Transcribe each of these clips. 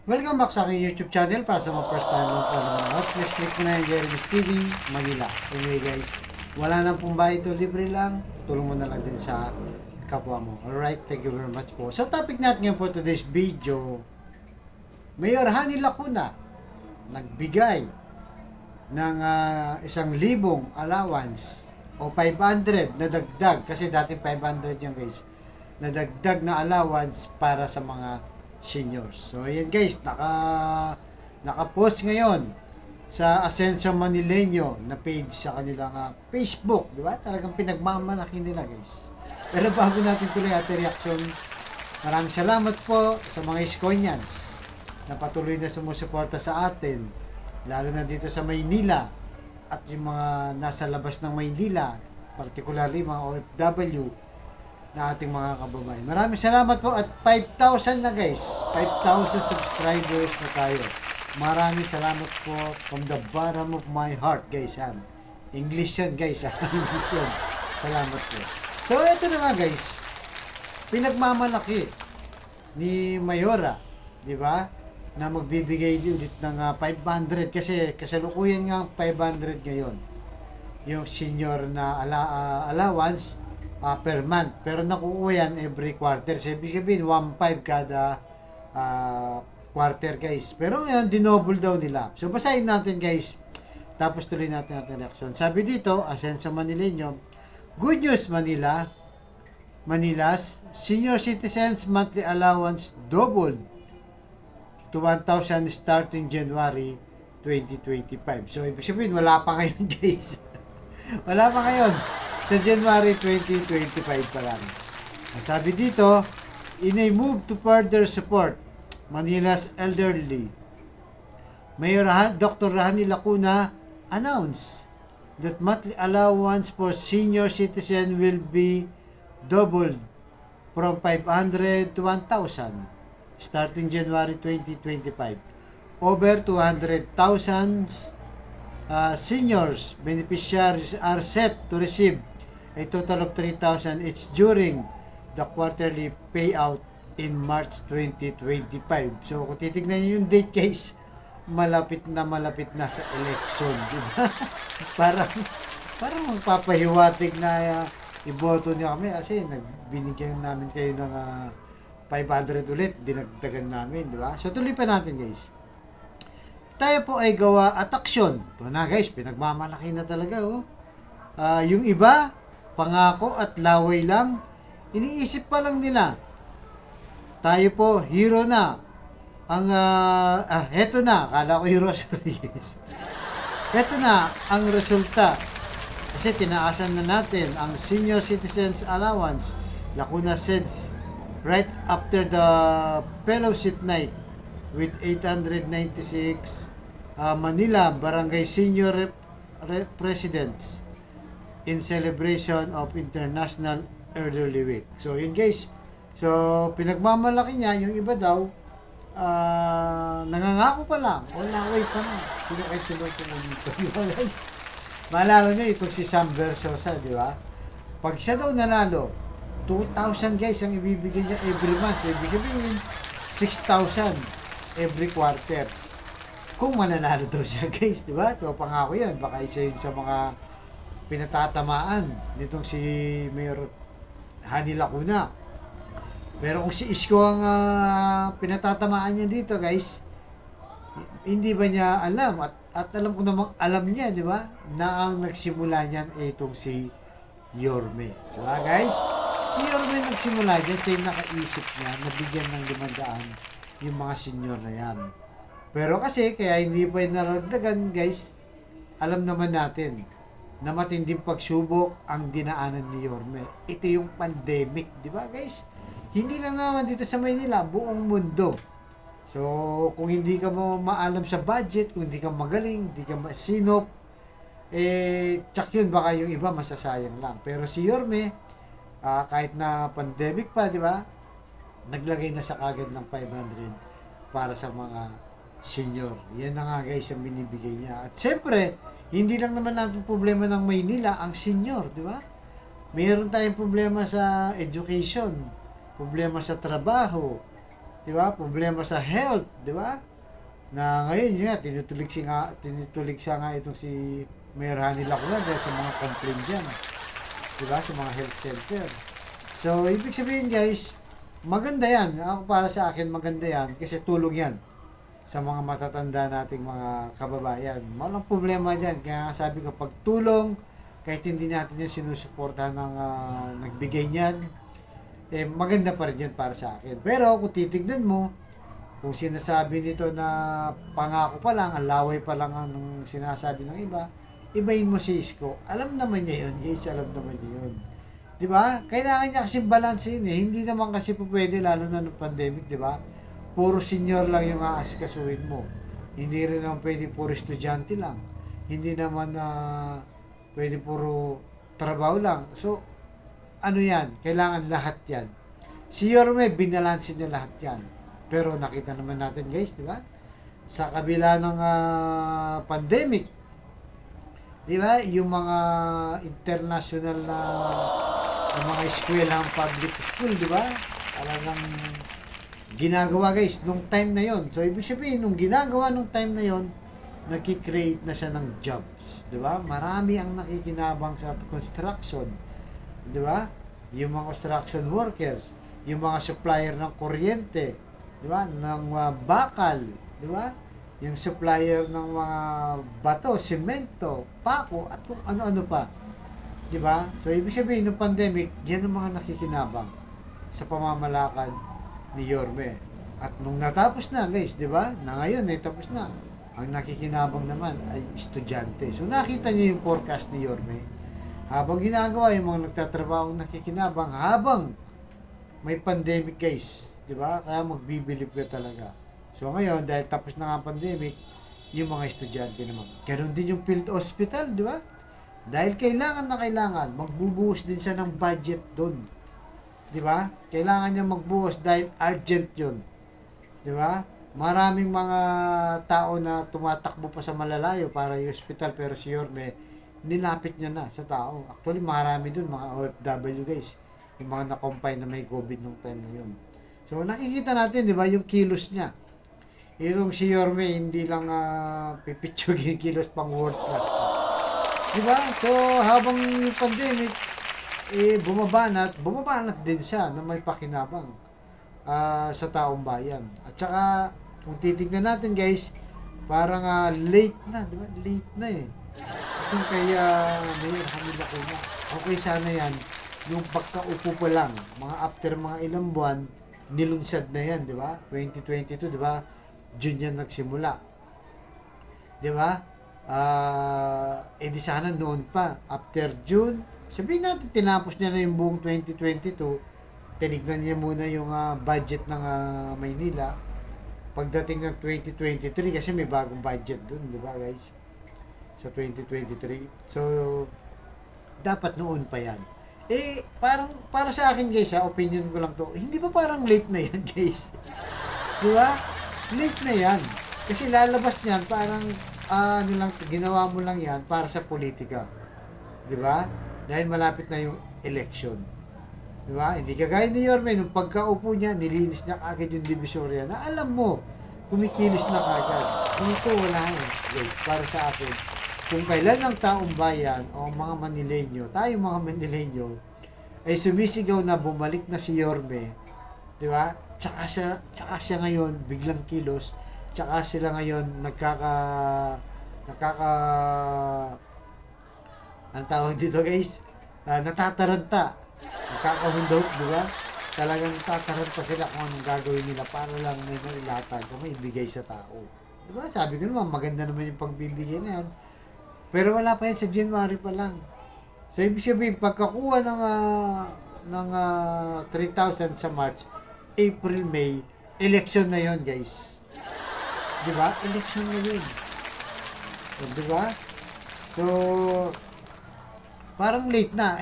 Welcome back sa aking YouTube channel. Para sa mga first time mo po naman, please click mo na yung Jeremy's TV, Manila. Anyway guys, wala nang pumbayad ito, libre lang. Tulong mo na lang din sa kapwa mo. Alright, thank you very much po. So topic natin ngayon for today's video, Mayor Hani Lacuna nagbigay ng 1,000 allowance o 500 na dagdag, kasi dati 500 yan guys, na dagdag na allowance para sa mga seniors. So ayan guys, naka-post ngayon sa Ascenso Manileño na page sa kanilang Facebook, di ba? Talagang pinagmamalaki nila guys. Pero bago natin tuloy ating reaction, maraming salamat po sa mga Iskonians na patuloy na sumusuporta sa atin, lalo na dito sa Maynila at yung mga nasa labas ng Maynila, particularly mga OFW na ating mga kababayan. Maraming salamat po at 5,000 na guys. 5,000 subscribers na tayo. Maraming salamat po from the bottom of my heart guys. Yan. English yan guys. English yan. Salamat po. So ito na nga guys. Pinagmamalaki ni Mayora, di ba? Na magbibigay ulit ng 500 kasi kasalukuyan nga 500 ngayon. Yung senior na allowance per month. Pero nakukuha yan every quarter. So, ibig sabihin, 1.5 kada quarter, guys. Pero ngayon, dinoble daw nila. So, basahin natin, guys. Tapos tuloy natin ating reaction. Sabi dito, Ascenso Manileño, good news, Manila's senior citizens monthly allowance doubled to 1,000 starting January 2025. So, ibig sabihin, wala pa ngayon, guys. Wala pa ngayon. Sa January 2025 pa lang. Sabi dito, in a move to further support Manila's elderly, Mayor Dr. Hani Lacuna announced that monthly allowance for senior citizen will be doubled from 500 to 1,000 starting January 2025. Over 200,000 seniors beneficiaries are set to receive a total of 3,000 each during the quarterly payout in March 2025. So, kung titignan nyo yung date guys, malapit na sa election, di ba? parang magpapahiwatig na iboto niya kami kasi binigyan namin kayo ng 500 ulit, dinagdagan namin, di ba? So, tuloy pa natin guys. Tayo po ay gawa at aksyon. Ito na guys, pinagmamalaki na talaga oh. Yung iba, pangako at laway lang, iniisip pa lang nila. Tayo po, hero na. Heto na, akala ko hero, sorry guys. Heto na ang resulta. Kasi tinaasan na natin ang senior citizens allowance. Lacuna says, right after the fellowship night with 896 Manila Barangay Senior Presidents in celebration of International Elderly Week. So, yun guys. So, pinagmamalaki niya, yung iba daw, nangangako pa lang, wala way pa na. Sino kayo tuloy-tuloy dito, di ba guys? Maalala niyo, itong si Sam Versosa, di ba? Pag siya daw nanalo, 2,000 guys ang ibibigay niya every month. So, ibig sabihin, 6,000 every quarter. Kung mananalo daw siya guys, di ba? So, pangako yan. Baka isa yun sa mga pinatatamaan nitong si Mayor Hani Lacuna. Pero kung si Isko ang pinatatamaan niya dito guys, hindi ba niya alam? At alam ko namang alam niya, di ba? Na ang nagsimula niyan itong si Yorme. Di ba guys? Si Yorme nagsimula niyan, siya yung nakaisip niya na bigyan ng 500 yung mga senior na yan. Pero kasi, kaya hindi pa yung naragdagan, guys, alam naman natin na matinding pagsubok ang dinaanan ni Yorme. Ito yung pandemic, di ba guys? Hindi lang naman dito sa Maynila, buong mundo. So, kung hindi ka mo maalam sa budget, kung hindi ka magaling, hindi ka masinop, tsak yun, baka yung iba masasayang lang. Pero si Yorme, kahit na pandemic pa, di ba? Naglagay na sa kagad ng 500 para sa mga senior. Yan na nga guys ang binibigay niya. At siyempre, hindi lang naman natin problema ng Maynila ang senior, di ba? Mayroon tayong problema sa education, problema sa trabaho, di ba? Problema sa health, di ba? Na ngayon yun nga, tinutulig siya nga itong si Mayor Hani Lacuna dahil sa mga complaint dyan, di ba? Sa mga health center. So, ibig sabihin guys, maganda yan. Ako para sa akin, maganda yan kasi tulong yan sa mga matatanda nating mga kababayan. Walang problema dyan. Kaya nga sabi ko, pag tulong, kahit hindi natin yan sinusuportahan ng nagbigay niyan, eh maganda pa rin yan para sa akin. Pero kung titignan mo, kung sinasabi nito na pangako pa lang, ang laway pa lang ang sinasabi ng iba, ibahin mo si Isko. Alam naman niya yun, guys. Alam naman niya yun. Di ba? Kailangan niya kasi balansin eh. Hindi naman kasi po pwede, lalo na ng pandemic, di ba? Puro senior lang yung aasikasuhin mo. Hindi rin naman pwede puro estudyante lang. Hindi naman pwede puro trabaho lang. So, ano yan? Kailangan lahat yan. Si Yorme, binalansin niya lahat yan. Pero nakita naman natin guys, di ba? Sa kabila ng pandemic, di ba? Yung mga international na mga eskwela ng public school, di ba? Talagang ginagawa guys nung time na yon. So ibig sabihin nung ginagawa nung time na yon, nagki-create na siya ng jobs, 'di ba? Marami ang nakikinabang sa construction, 'di ba? Yung mga construction workers, yung mga supplier ng kuryente, 'di ba? Ng bakal, 'di ba? Yung supplier ng mga bato, semento, pako at kung ano-ano pa. 'Di ba? So ibig sabihin ng pandemic, yan ang mga nakikinabang sa pamamalakad ni Yorme. At nung natapos na guys, di ba? Na ngayon ay tapos na. Ang nakikinabang naman ay estudyante. So nakita niyo yung forecast ni Yorme. Habang ginagawa yung mga nagtatrabaho nakikinabang habang may pandemic guys, di ba? Kaya magbibilib ka talaga. So ngayon dahil tapos na nga pandemic, yung mga estudyante naman. Ganon din yung field hospital, di ba? Dahil kailangan na kailangan, magbubuhos din siya ng budget doon. Di ba? Kailangan niya magbuhos dahil urgent 'yun. Di ba? Maraming mga tao na tumatakbo pa sa malalayo para yung hospital pero si Yorme nilapit niya na sa tao. Actually, marami doon mga OFW guys. Yung mga na-confine na may COVID nung time na 'yun. So nakikita natin, di ba, yung kilos niya. Yung si Yorme hindi lang pipitsugin kilos pang world class. Di ba? So habang yung pandemic bumabanat din siya na may pakinabang sa taong bayan. At saka, kung titignan natin guys, parang late na, di ba? Late na eh. Itong kay Mayor Hani Lacuna. Okay sana yan, yung pagkaupo pa lang, mga after mga ilang buwan, nilunsad na yan, di ba? 2022, di ba? June yan nagsimula. Di ba? Di sana noon pa, after June, sabihin natin, tinapos niya na yung buong 2022, tinignan niya muna yung budget ng Maynila. Pagdating ng 2023, kasi may bagong budget dun, di ba guys? Sa 2023. So, dapat noon pa yan. Parang, para sa akin guys, opinion ko lang to, hindi ba parang late na yan guys? Di ba? Late na yan. Kasi lalabas niyan, parang, ginawa mo lang yan para sa politika. Di ba? Dahil malapit na yung election. Di ba? Hindi kagaya ni Yorme, nung pagkaupo niya, nilinis niya agad yung divisoria na alam mo, kumikilos na kagad. Dito wala eh, guys, para sa akin. Kung kailan ang taong bayan o mga Manileño, tayong mga Manileño, ay sumisigaw na bumalik na si Yorme, di ba? Tsaka siya ngayon, biglang kilos, tsaka sila ngayon ang tawag dito guys, natataranta, nakakahundog, di ba? Talagang natataranta sila kung anong gagawin nila para lang may mailatag o may ibigay sa tao. Di ba? Sabi ko naman, maganda naman yung pagbibigay na yan. Pero wala pa yan sa January pa lang. So, ibig sabihin, pagkakuha ng 3,000 sa March, April, May, election na yon guys. Di ba? Election na yun. So, di ba? So, parang late na.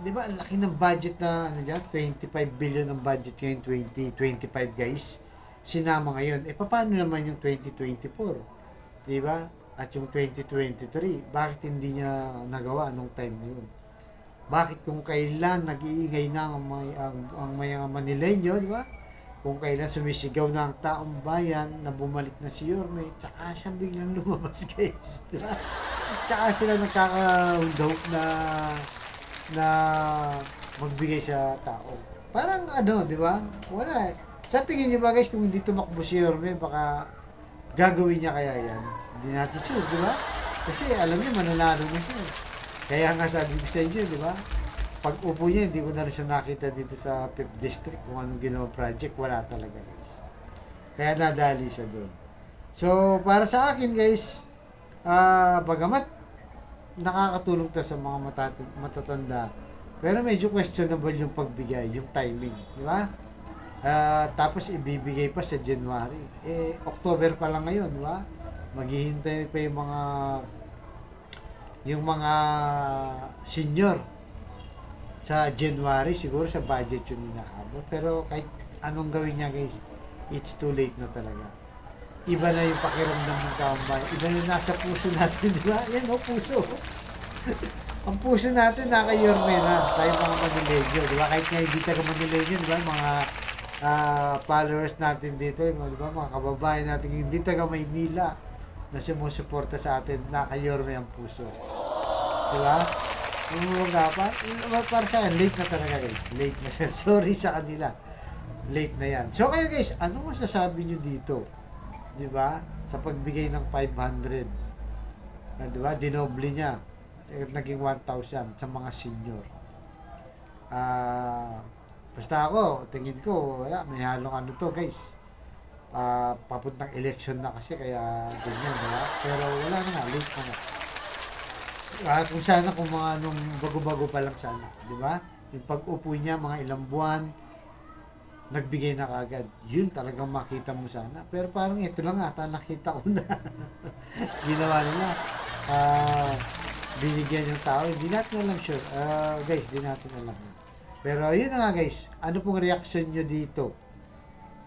Di ba, ang laki ng budget na, 25 billion ng budget ngayon, 2025 guys. Sinama ngayon. Paano naman yung 2024? Di ba? At yung 2023, bakit hindi niya nagawa nung time na yun? Bakit kung kailan nag-iingay na ang mga Manileño, di ba? kung kailan sumisigaw na ang taong bayan na bumalik na si Yorme, tsaka siya biglang lumabas guys, di ba? Tsaka sila nagkaka-hook na magbigay sa tao. Parang ano, di ba? Wala eh. Sa tingin niyo ba guys, kung hindi tumakbo si Yorme, baka gagawin niya kaya yan? Hindi natin sure, di ba? Kasi alam niyo, mananalo na siya. Kaya nga sabi ko sa inyo, di ba? Pag upo niya, hindi ko na rin siya nakita dito sa 5th District kung anong ginawa project. Wala talaga guys. Kaya nadali siya doon. So, para sa akin guys, bagamat nakakatulong to sa mga matatanda, pero medyo questionable yung pagbigay, yung timing. Di ba? Tapos ibibigay pa sa January. October pa lang ngayon, di ba? Maghihintay pa yung mga senior sa January, siguro sa budget yun inahabol. Pero kahit anong gawin niya guys, it's too late na talaga. Iba na yung pakiramdam ng taong bayan. Iba yung nasa puso natin, di ba? Yan o, puso. Ang puso natin naka-Yorme na. Tayo mga Manileño, di ba? Kahit nga hindi taga Manileño, di ba? Mga followers natin dito, di ba? Mga kababayan natin hindi taga Maynila na sumusuporta sa atin, naka-Yorme ang puso. Di ba? Para sa akin, late na talaga guys. Late na siya. Sorry sa kanila. Late na yan. So kaya guys, ano masasabi nyo dito? Di ba? Sa pagbigay ng 500. Di ba? Dinoble niya. Naging 1,000 sa mga senior. Basta ako, tingin ko, wala, may halong ano to guys. Papuntang election na kasi, kaya ganyan, di ba? Pero wala na nga, late na nga. Kung sana kung mga nung bago-bago pa lang sana, di ba? Yung pag-upo niya, mga ilang buwan, nagbigay na kagad. Yun talagang makita mo sana. Pero parang ito lang ata nakita ko na ginawa nila. Binigyan yung tao. Hindi natin alam sure. Guys, di natin alam. Pero yun na nga guys. Ano pong reaction nyo dito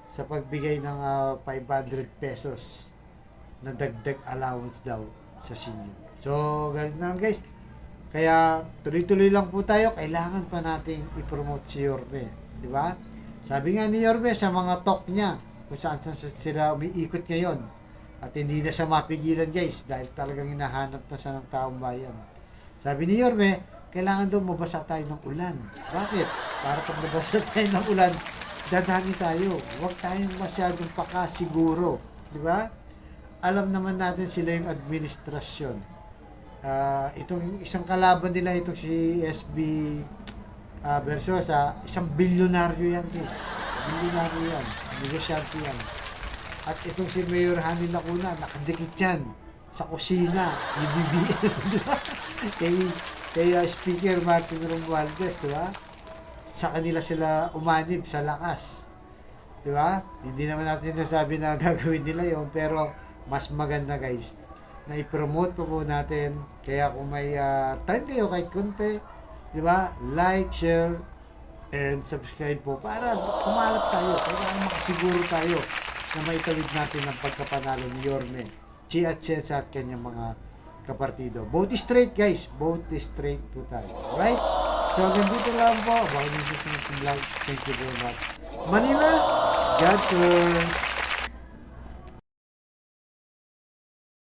sa pagbigay ng 500 pesos na dagdag allowance daw sa senior? So, ganito na lang guys. Kaya, tuloy-tuloy lang po tayo. Kailangan pa nating i-promote si Yorme. Di ba? Sabi nga ni Yorme sa mga talk niya, kung saan sila umiikot ngayon. At hindi na siya mapigilan guys, dahil talagang hinahanap na siya ng taong bayan. Sabi ni Yorme, kailangan daw mabasa tayo ng ulan. Bakit? Para pag nabasa tayo ng ulan, dadami tayo. Huwag tayong masyadong pakasiguro. Di ba? Alam naman natin sila yung administrasyon. Itong isang kalaban nila, itong si SB Versosa, isang bilyonaryo yan guys. Bilyonaryo yan. Negosyante yan. At itong si Mayor Hani Lacuna, nakadikit yan sa kusina ni BBM. kay Speaker Martin Romualdez, di ba? Sa kanila sila umanib sa lakas. Di ba? Hindi naman natin nasabi na gagawin nila yon, pero mas maganda guys na i-promote pa po natin. Kaya kung may time kayo kahit konti, di ba? Like, share, and subscribe po para kumalat tayo. Kaya makasiguro tayo na maitawid natin ang pagkapanalo ni Yorme, Chi at Chensa at kanyang mga kapartido. Vote straight guys. Vote straight po tayo. Alright? So hanggang dito lang po. Baka nyo sa vlog. Thank you very much. Manila, God first.